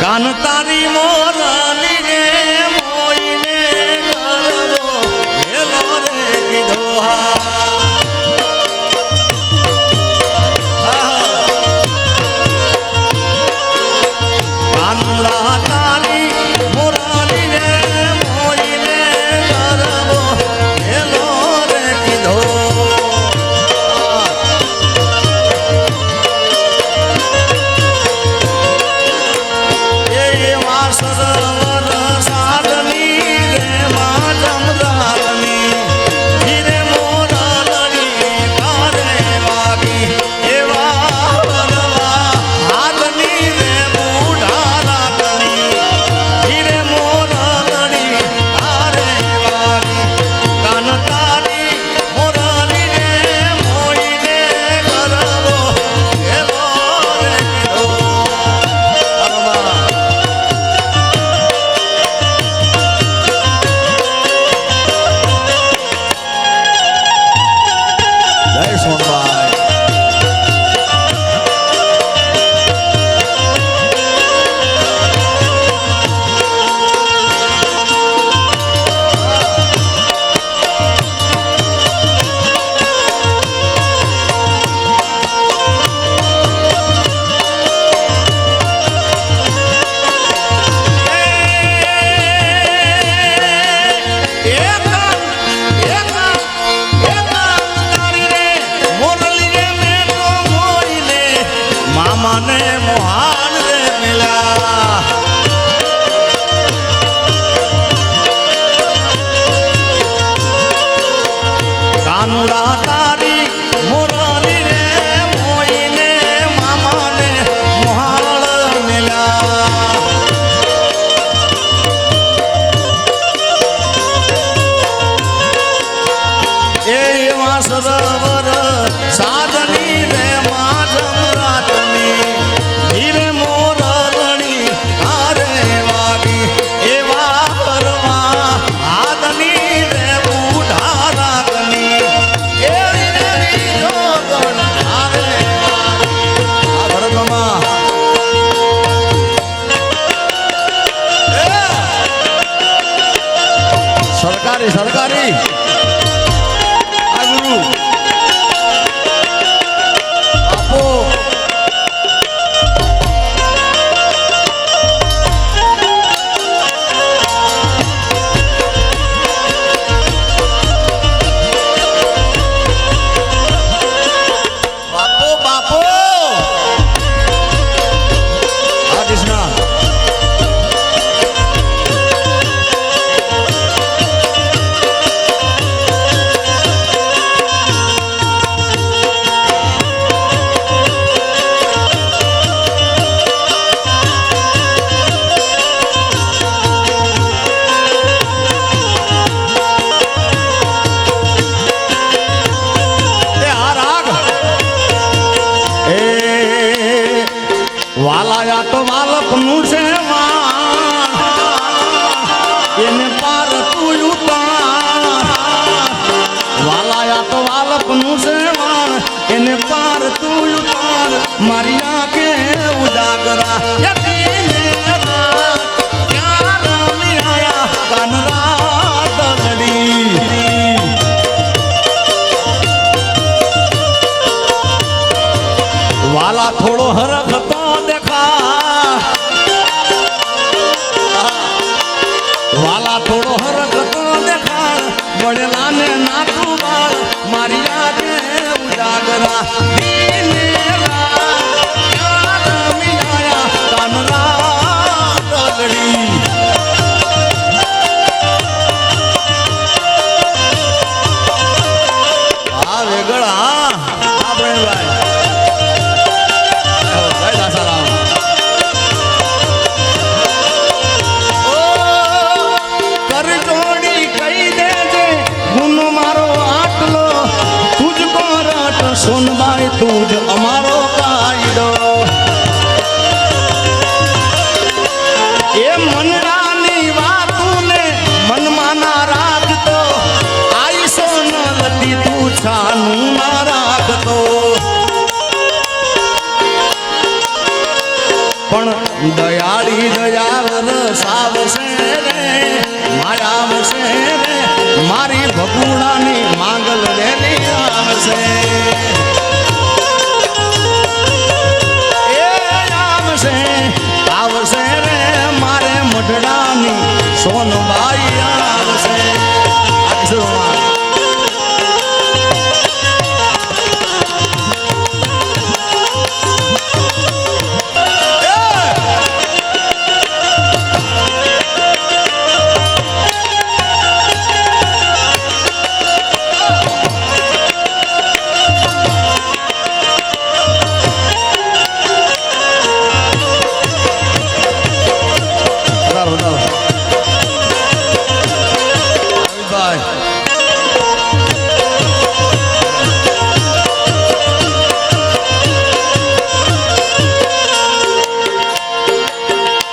કાન તારી મોરલી રે મોઈને કરવો હેલો રે કીધો કાનુડા તારી મોરલી રે મોઈને કરવો હેલો રે કીધો સરોવર સાધની રે માં જમદારની ધીરે મોરલડી કારે વાગી એવા વરવા હાથની રે બુઢા રાખણી ધીરે મોરલડી કારે વાગી કાન તારી મોરલી રે મોઈને કરવો હેલો રે મામાને મોહાન રે મિલા કાનુડા તારી મોરલી રે મોઈને મામાને મોહાન મિલા એ સરોવર સાધની રે માં જમરાતની ધીરે મોરલડી હારે વાગી એવા પરવા હાથની રે બુઢા રાખની એવી દેવી જોગણ હારે વાગી આ ભરતમાં સરકારી વાલાયા તો વાલકનું છે એને પાર તું ઉતાર વાલાયા તો વાલકનું છે એને પાર તું ઉતાર મારી આંખે ઉજાગરા વાલા થોડો હરખ તો દેખા વાલા થોડો હરખ તો દેખા વડેલા ને નાતું બાળ મારી આગે ઉજાગરા સોનબાઈ તું જ અમારો કાયદો એ મનડાની વાતુને મનમાં ના રાખતો આઈ સોનલતી તું છાનું ના રાખતો પણ દયાળી વસાવશે રે માયા આવશે રે મારી ભગુડાની માંગલ રેલી આવશે એ આવશે આવશે રે મારે મઢડાની સોનબાઈ આવશે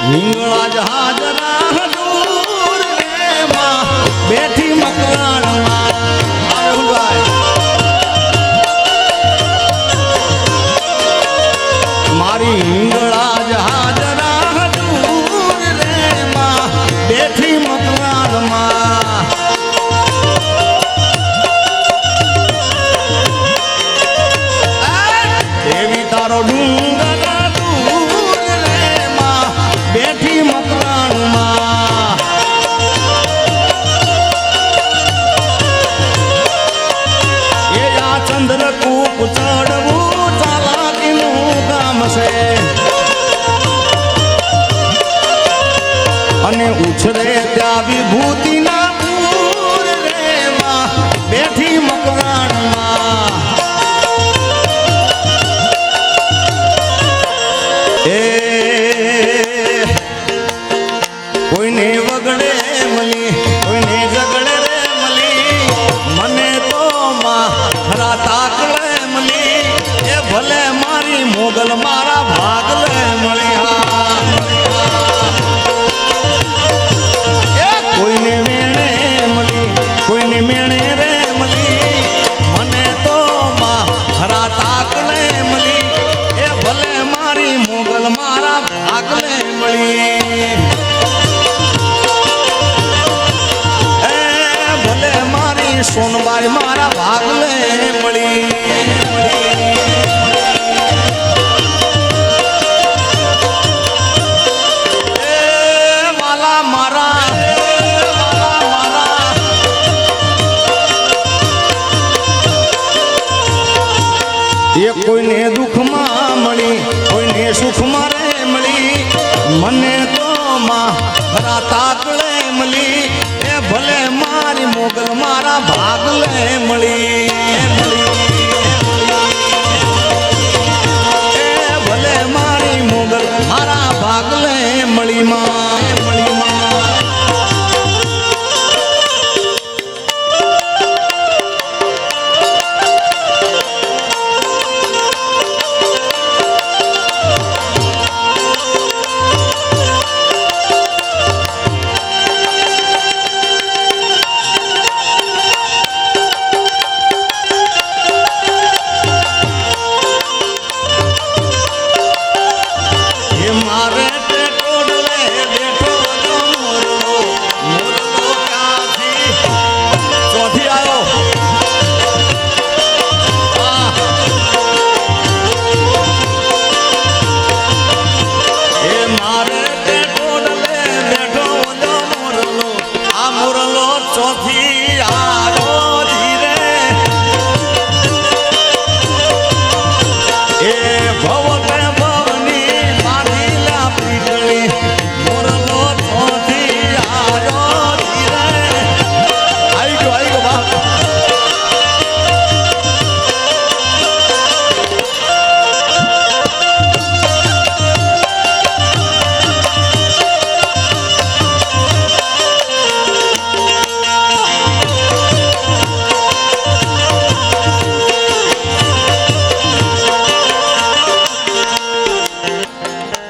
હિંગળા જહાજના દૂર રે માં બેઠી મકરાણમાં મારી હિંગળા જહાજના દૂર રે માં બેઠી મકરાણમાં દેવી તારો ડુંગર બેઠી મકરાણમાં એ આ ચંદ્રકૂપ ચડવું ચાલાકીનું કામ છે અને ઉછરે ત્યાં વિભૂતિના પૂર રે માં બેઠી મકરાણમાં કોઈને વગડે મળી કોઈને ઝગડે રે મળી મને તો માં ખરા તાકડે મળી એ ભલે મારી મોગલ મારા ભાગલે મળી એ કોઈને મેણે મળી કોઈને મેણે રે મળી મને તો માં ખરા તાકલે મળી એ ભલે મારી મોગલ મારા ભાગલે મળી સોનબાઈ મારા ભાગલે મળી વાલા મારા એ કોઈને દુઃખમાં મળી કોઈને સુખમાં રે મળી મને તો માં ખરા તાકલે મળી એ ભલે મારી મોગલ મારા ભાગલે મળી એ ભલે મારી મોગલ મારા ભાગલે મળી માં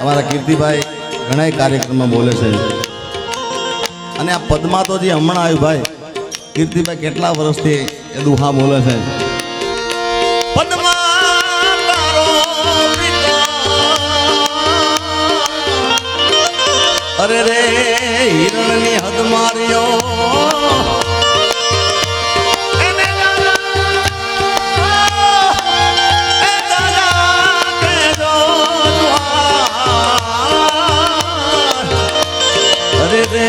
અમારા કીર્તિભાઈ ઘણા કાર્યક્રમમાં બોલે છે અને આ પદમાં તો જે હમણાં આવ્યું ભાઈ કીર્તિભાઈ કેટલા વર્ષથી એ દુહા બોલે છે અરે રે હિરણની હદ માર્યો અરે રે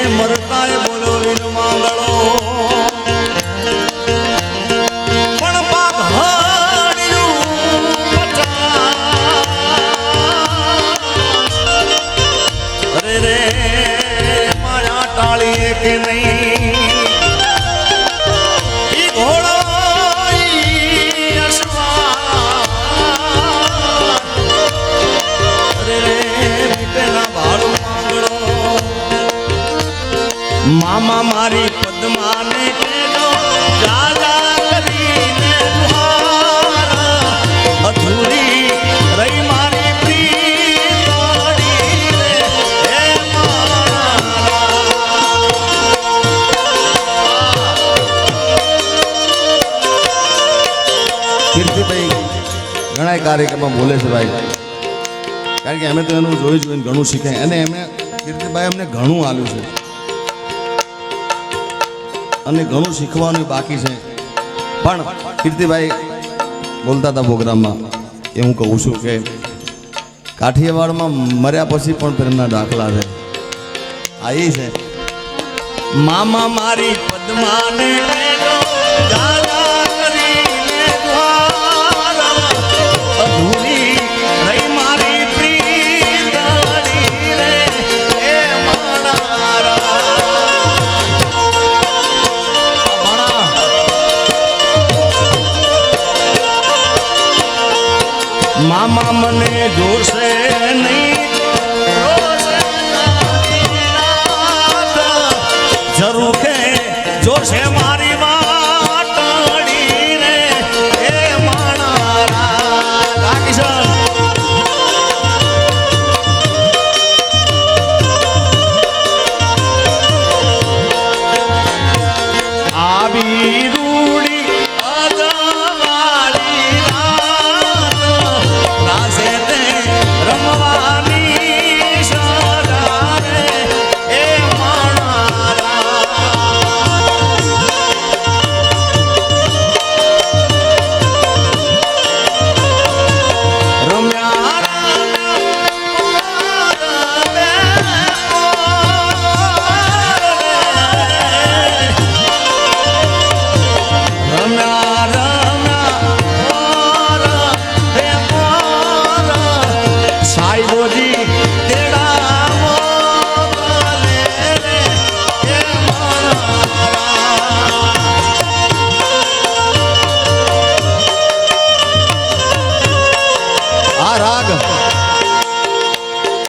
મરતાય બોલો વિન માંગળો પણ પાપ હળ્યું પચાસ અરે રે મારા ટાળીએ કે નહીં ઈ ઘોડો ઈ અશ્વાન અરે રે મીઠેના ભાડું માંગળો મામા મારી પદ્માને કેજો જાજા કરીને દુહારા અધૂરી રહી મારી પ્રીતડી રે હે કીર્તિભાઈ ઘણા કાર્યક્રમમાં બોલે છે ભાઈ કારણ કે અમે તો એનું જોઈ જોઈને ઘણું શીખ્યા અને એમને કીર્તિભાઈ અમને ઘણું આલ્યું છે અને ઘણું શીખવાનું બાકી છે પણ કીર્તિભાઈ બોલતા હતા પ્રોગ્રામમાં એ હું કહું છું કે કાઠિયાવાડમાં મર્યા પછી પણ પ્રેમના દાખલા છે આ એ છે મામા મારી પદ્માને જાજા કરીને દ્વારા અધૂરી રહી મારી પ્રીતડી રે એ મારા મામા મને જોશે